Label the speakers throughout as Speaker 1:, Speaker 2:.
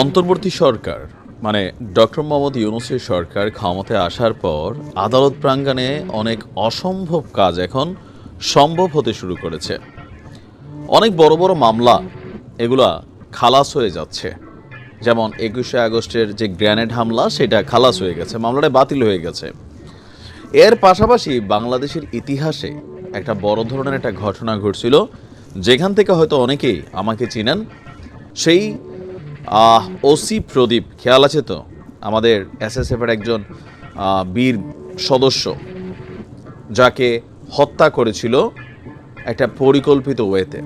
Speaker 1: অন্তর্বর্তী সরকার মানে ডক্টর মোহাম্মদ ইউনূসের সরকার ক্ষমতায় আসার পর আদালত প্রাঙ্গণে অনেক অসম্ভব কাজ এখন সম্ভব হতে শুরু করেছে। অনেক বড় বড় মামলা এগুলা খালাস হয়ে যাচ্ছে। যেমন ২১শে আগস্টের যে গ্রেনেড হামলা, সেটা খালাস হয়ে গেছে, মামলাটা বাতিল হয়ে গেছে। এর পাশাপাশি বাংলাদেশের ইতিহাসে একটা বড় ধরনের একটা ঘটনা ঘটছিল, যেখান থেকে হয়তো অনেকেই আমাকে চিনেন। সেই ওসি প্রদীপ, খেয়াল আছে তো? আমাদের এসএসএফের একজন বীর সদস্য, যাকে হত্যা করেছিল একটা পরিকল্পিত ওয়েতে।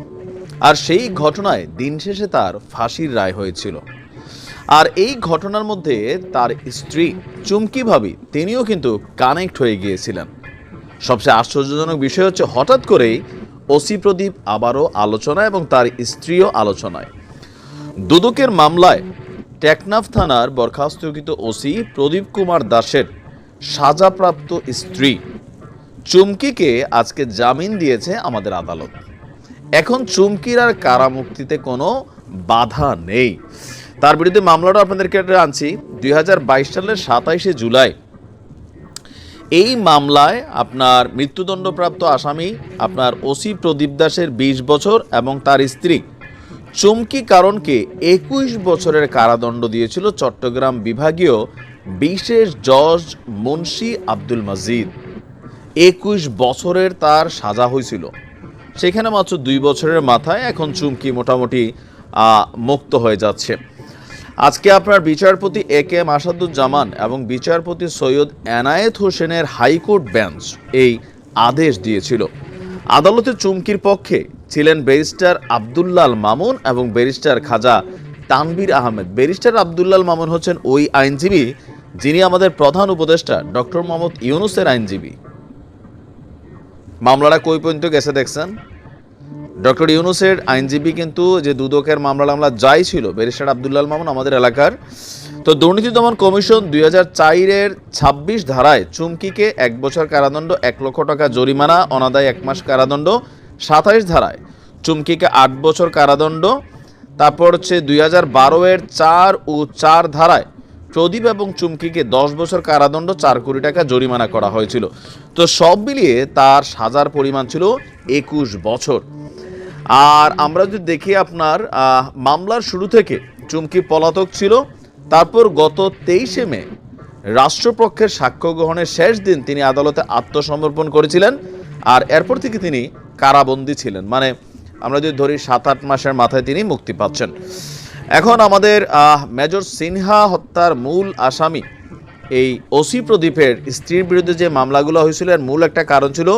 Speaker 1: আর সেই ঘটনায় দিন শেষে তার ফাঁসির রায় হয়েছিল। আর এই ঘটনার মধ্যে তার স্ত্রী চুমকি ভাবি, তিনিও কিন্তু কানেক্ট হয়ে গিয়েছিলেন। সবচেয়ে আশ্চর্যজনক বিষয় হচ্ছে, হঠাৎ করেই ওসি প্রদীপ আবারও আলোচনায় এবং তার স্ত্রীও আলোচনায়। দুদকের মামলায় টেকনাফ থানার বরখাস্তকৃত ওসি প্রদীপ কুমার দাসের সাজাপ্রাপ্ত স্ত্রী চুমকিকে আজকে জামিন দিয়েছে আমাদের আদালত। এখন চুমকির আর কারামুক্তিতে কোনো বাধা নেই। তার বিরুদ্ধে মামলাটা আপনাদেরকে আনছি ২০২২ সালের ২৭শে জুলাই। এই মামলায় আপনার মৃত্যুদণ্ডপ্রাপ্ত আসামি আপনার ওসি প্রদীপ দাসের ২০ বছর এবং তার স্ত্রী চুমকি কারণকে ২১ বছরের কারাদণ্ড দিয়েছিল চট্টগ্রাম বিভাগীয় বিশেষ জজ মুন্সি আব্দুল মজিদ। ২১ বছরের তার সাজা হয়েছিল, সেখানে মাত্র ২ বছরের মাথায় এখন চুমকি মোটামুটি মুক্ত হয়ে যাচ্ছে। আজকে আপনার বিচারপতি AK আসাদুজ্জামান এবং বিচারপতি সৈয়দ এনায়েত হোসেনের হাইকোর্ট বেঞ্চ এই আদেশ দিয়েছিল। আদালতে চুমকির পক্ষে ছিলেন ব্যারিস্টার আব্দুল্লাল মামুন এবং ব্যারিস্টার খাজা তানভীর আহমেদ। ব্যারিস্টার আব্দুল্লাল মামুন হচ্ছেন ওই আইনজীবী যিনি আমাদের প্রধান উপদেষ্টা ডক্টর মোহাম্মদ ইউনূসের আইনজীবী। মামলাটা কই পর্যন্ত গেছে দেখছেন? ডক্টর ইউনূসের আইনজীবী কিন্তু যে দুদকের মামলা যাই ছিল, ব্যারিস্টার আব্দুল্লাল মামুন আমাদের এলাকার। তো দুর্নীতি দমন কমিশন ২০০৪-এর ২৬ ধারায় চুমকিকে ১ বছর কারাদণ্ড, ১ লক্ষ টাকা জরিমানা, অনাদায় ১ মাস কারাদণ্ড। ২৭ ধারায় চুমকিকে ৮ বছর কারাদণ্ড। তারপর হচ্ছে ২০১২-এর ৪ ও ৪ ধারায় প্রদীপ এবং চুমকিকে ১০ বছর কারাদণ্ড, ৪ কোটি টাকা জরিমানা করা হয়েছিল। তো সব মিলিয়ে তার সাজার পরিমাণ ছিল ২১ বছর। আর আমরা যদি দেখি আপনার মামলার শুরু থেকে চুমকি পলাতক ছিল। তারপর গত ২৩শে মে রাষ্ট্রপক্ষের সাক্ষ্য গ্রহণের শেষ দিন তিনি আদালতে আত্মসমর্পণ করেছিলেন। আর এরপর থেকে তিনি কারাবন্দী ছিলেন, মানে আমরা যদি ধরি ৭-৮ মাসের মাথায় তিনি মুক্তি পাচ্ছেন। এখন আমাদের মেজর সিনহা হত্যার মূল আসামি এই ওসি প্রদীপের স্ত্রীর বিরুদ্ধে যে মামলাগুলো হয়েছিল, এর মূল একটা কারণ ছিল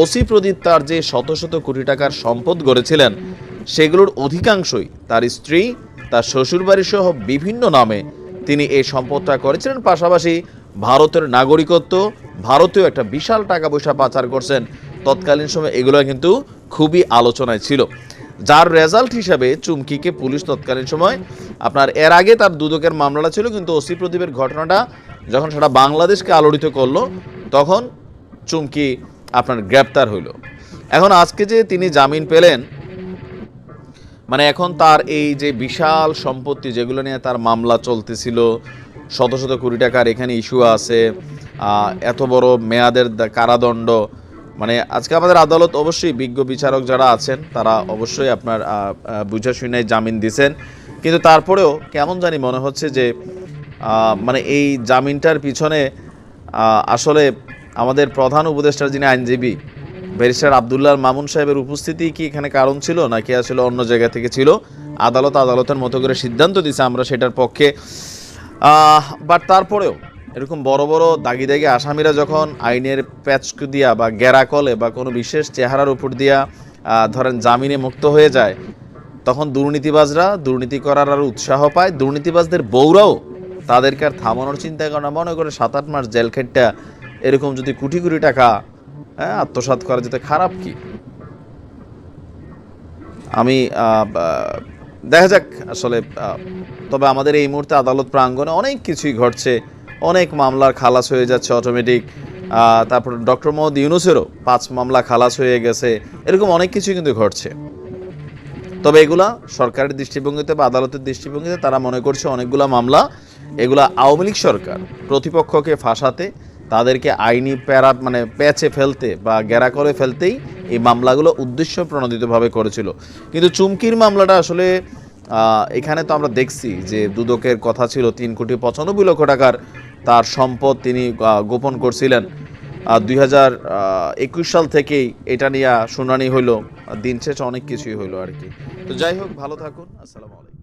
Speaker 1: ওসি প্রদীপ তার যে শত শত কোটি টাকার সম্পদ গড়েছিলেন, সেগুলোর অধিকাংশই তার স্ত্রী, তার শ্বশুরবাড়ি সহ বিভিন্ন নামে তিনি এই সম্পদটা করেছিলেন। পাশাপাশি ভারতের নাগরিকত্ব, ভারতেও একটা বিশাল টাকা পয়সা পাচার করছেন তৎকালীন সময়। এগুলো কিন্তু খুবই আলোচনায় ছিল, যার রেজাল্ট হিসাবে চুমকিকে পুলিশ তৎকালীন সময় আপনার এর আগে তার দুদকের মামলাটা ছিল, কিন্তু ওসি প্রদীপের ঘটনাটা যখন সেটা বাংলাদেশকে আলোড়িত করলো, তখন চুমকি আপনার গ্রেপ্তার হইল। এখন আজকে যে তিনি জামিন পেলেন, মানে এখন তার এই যে বিশাল সম্পত্তি যেগুলো নিয়ে তার মামলা চলতেছিল, শত শত কোটি টাকার এখানে ইস্যু আছে, এত বড় মেয়াদের কারাদণ্ড, মানে আজকে আমাদের আদালত অবশ্যই বিজ্ঞ বিচারক যারা আছেন তারা অবশ্যই আপনার বুঝে শুনে জামিন দিয়েছেন। কিন্তু তারপরেও কেমন জানি মনে হচ্ছে যে মানে এই জামিনটার পিছনে আসলে আমাদের প্রধান উপদেষ্টার যিনি আইনজীবী ব্যারিস্টার আব্দুল্লাহ মামুন সাহেবের উপস্থিতি কি এখানে কারণ ছিল, নাকি আসলে অন্য জায়গা থেকে ছিল? আদালতের মতো করে সিদ্ধান্ত দিয়েছে, আমরা সেটার পক্ষে। বাট তারপরেও এরকম বড় বড় দাগি দাগি আসামিরা যখন আইনের প্যাচ দিয়া বা গেরাকলে বা কোনো বিশেষ চেহারার উপর দিয়া ধরেন জামিনে মুক্ত হয়ে যায়, তখন দুর্নীতিবাজরা দুর্নীতি করার আর উৎসাহ পায়। দুর্নীতিবাজদের বউরাও তাদেরকে আর থামানোর চিন্তা করে না। মনে করে ৭-৮ মাস জেল খেটটা এরকম যদি কোটি কোটি টাকা আত্মসাৎ করা যেতে খারাপ কি? আমি দেখা যাক আসলে। তবে আমাদের এই মুহূর্তে আদালত প্রাঙ্গণে অনেক কিছুই ঘটছে, অনেক মামলার খালাস হয়ে যাচ্ছে অটোমেটিক। তারপর ডক্টর মোহাম্মদ ইউনূসেরও ৫ মামলা খালাস হয়ে গেছে, এরকম অনেক কিছুই কিন্তু ঘটছে। তবে এগুলা সরকারের দৃষ্টিভঙ্গিতে বা আদালতের দৃষ্টিভঙ্গিতে তারা মনে করছে অনেকগুলা মামলা এগুলা আওয়ামী লীগ সরকার প্রতিপক্ষকে ফাঁসাতে, তাদেরকে আইনি প্যাচে ফেলতে বা গেরা করে ফেলতেই এই মামলাগুলো উদ্দেশ্য প্রণোদিতভাবে করেছিল। কিন্তু চুমকির মামলাটা আসলে এখানে তো আমরা দেখছি যে দুদকের কথা ছিল 3,95,00,000 টাকার তার সম্পদ তিনি গোপন করছিলেন। 2021 সাল থেকেই এটা নিয়ে শুনানি হইলো, দিন শেষে অনেক কিছুই হইলো আর কি। তো যাই হোক, ভালো থাকুন, আসসালামু আলাইকুম।